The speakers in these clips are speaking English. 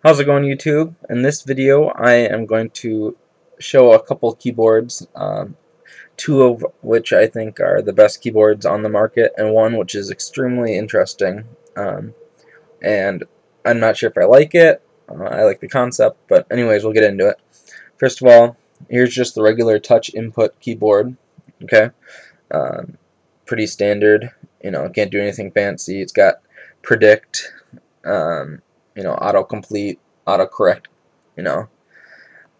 How's it going, YouTube? In this video I am going to show a couple keyboards, two of which I think are the best keyboards on the market, and one which is extremely interesting. And I'm not sure if I like it. I like the concept, but anyways, we'll get into it. First of all, here's just the regular touch input keyboard. Okay, um, pretty standard. Can't do anything fancy. It's got predict, autocomplete, autocorrect, you know,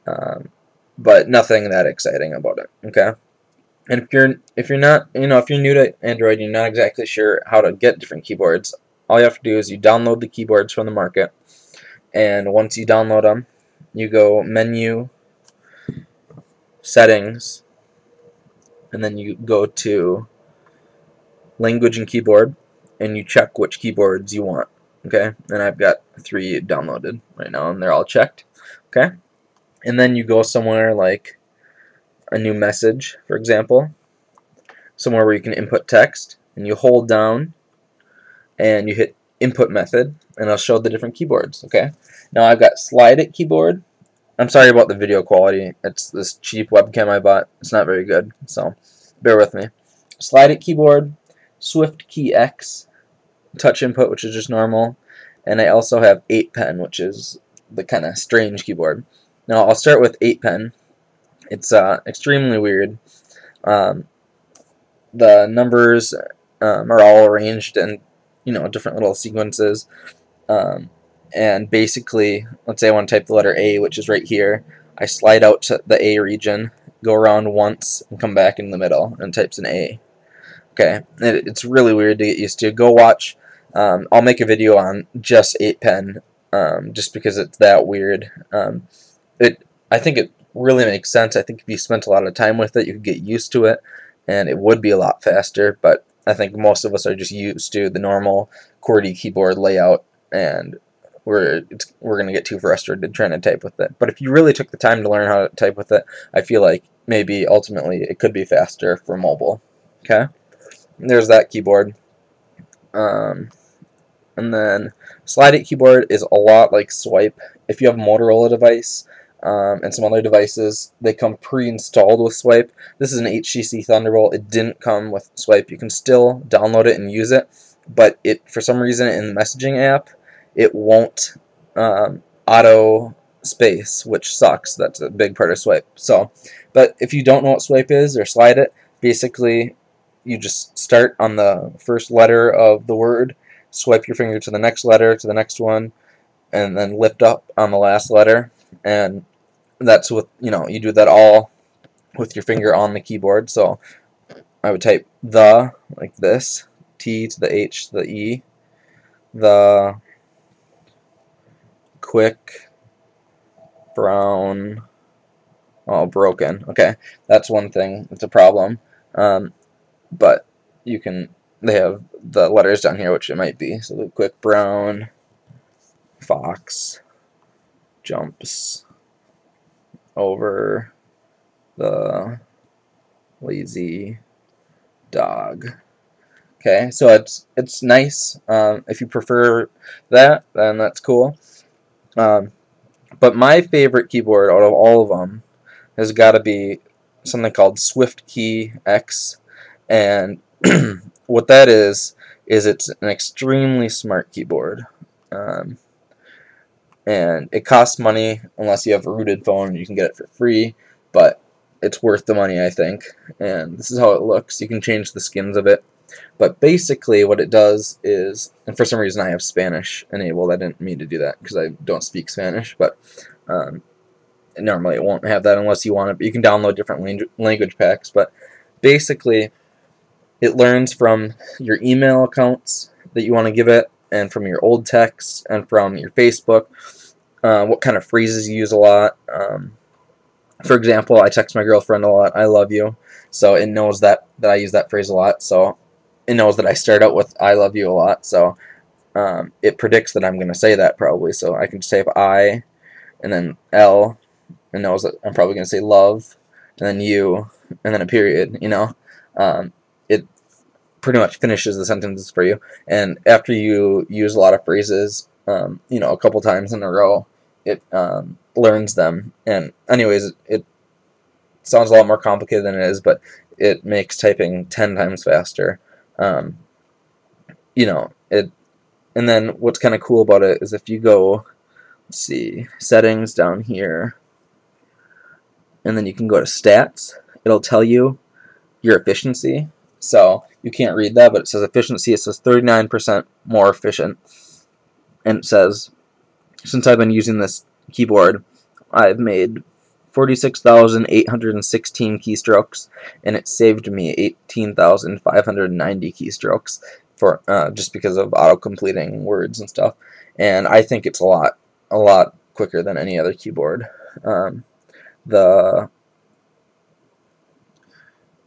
um, but nothing that exciting about it. Okay, and if you're not, if you're new to Android, and you're not exactly sure how to get different keyboards. All you have to do is you download the keyboards from the market, and once you download them, you go menu, settings, and then you go to language and keyboard, and you check which keyboards you want. Okay, and I've got 3 downloaded right now, and they're all checked. Okay, and then you go somewhere like a new message, for example, somewhere where you can input text, and you hold down and you hit input method, and it'll show the different keyboards. Okay, now I've got slide it keyboard. I'm sorry about the video quality. It's this cheap webcam I bought. It's not very good, so bear with me. Slide it keyboard, Swift key X, touch input, which is just normal, and I also have 8 pen, which is the kind of strange keyboard. Now I'll start with 8 pen. It's extremely weird. The numbers are all arranged in different little sequences, and basically, let's say I want to type the letter A, which is right here. I slide out to the A region, go around once, and come back in the middle, and types an A. Okay, it's really weird to get used to. Go watch. I'll make a video on just 8 pen, just because it's that weird. I think it really makes sense. I think if you spent a lot of time with it, you could get used to it, and it would be a lot faster. But I think most of us are just used to the normal QWERTY keyboard layout, and we're gonna get too frustrated trying to type with it. But if you really took the time to learn how to type with it, I feel like maybe ultimately it could be faster for mobile. Okay, there's that keyboard. And then slide it keyboard is a lot like swipe. If you have a Motorola device and some other devices, they come pre-installed with swipe. This is an HTC Thunderbolt. It didn't come with swipe. You can still download it and use it, but for some reason in the messaging app, it won't auto space, which sucks. That's a big part of swipe. So, but if you don't know what swipe is or slide it, basically you just start on the first letter of the word, swipe your finger to the next letter, to the next one, and then lift up on the last letter, and that's with, you do that all with your finger on the keyboard. So I would type the, like this, T to the H to the E, the quick brown, oh, broken. Okay, that's one thing. It's a problem. But they have the letters down here, which it might be. So the quick brown fox jumps over the lazy dog. Okay, so it's nice. If you prefer that, then that's cool. But my favorite keyboard out of all of them has got to be something called Swift Key X, and what that is it's an extremely smart keyboard, and it costs money unless you have a rooted phone. You can get it for free, but it's worth the money, I think. And this is how it looks. You can change the skins of it, but basically what it does is, and for some reason I have Spanish enabled. I didn't mean to do that because I don't speak Spanish, but normally it won't have that unless you want it. But you can download different language packs. But basically, it learns from your email accounts that you want to give it, and from your old texts, and from your Facebook, what kind of phrases you use a lot. For example, I text my girlfriend a lot, "I love you," so it knows that I use that phrase a lot, so it knows that I start out with "I love you" a lot, so it predicts that I'm going to say that probably, so I can just type I, and then L, and knows that I'm probably going to say love, and then you, and then a period, it pretty much finishes the sentences for you. And after you use a lot of phrases, you know, a couple times in a row, it learns them. And anyways, it sounds a lot more complicated than it is, but it makes typing 10 times faster. You know, and then what's kind of cool about it is if you go, let's see, settings down here, and then you can go to stats, it'll tell you your efficiency. So you can't read that, but it says efficiency. It says 39% more efficient. And it says, since I've been using this keyboard, I've made 46,816 keystrokes, and it saved me 18,590 keystrokes for just because of auto-completing words and stuff. And I think it's a lot quicker than any other keyboard. The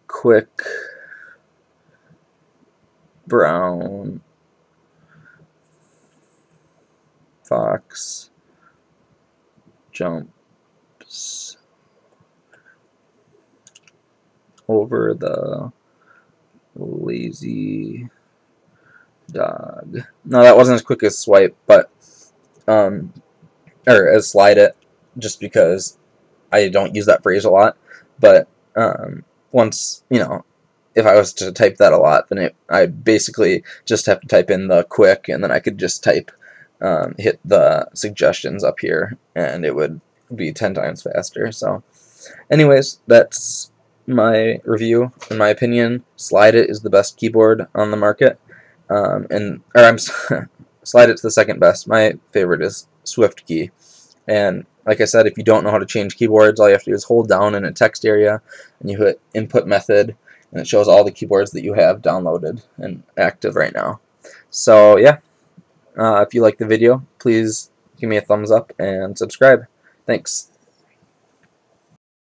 quick brown fox jumps over the lazy dog. No, that wasn't as quick as swipe, but or as slide it, just because I don't use that phrase a lot. But once, you know, if I was to type that a lot, then I'd basically just have to type in the quick, and then I could just type, hit the suggestions up here, and it would be 10 times faster. So anyways, that's my review. In my opinion, Slide It is the best keyboard on the market. Slide It's the second best. My favorite is SwiftKey. And like I said, if you don't know how to change keyboards, all you have to do is hold down in a text area, and you hit input method, and it shows all the keyboards that you have downloaded and active right now. So yeah, if you like the video, please give me a thumbs up and subscribe. Thanks.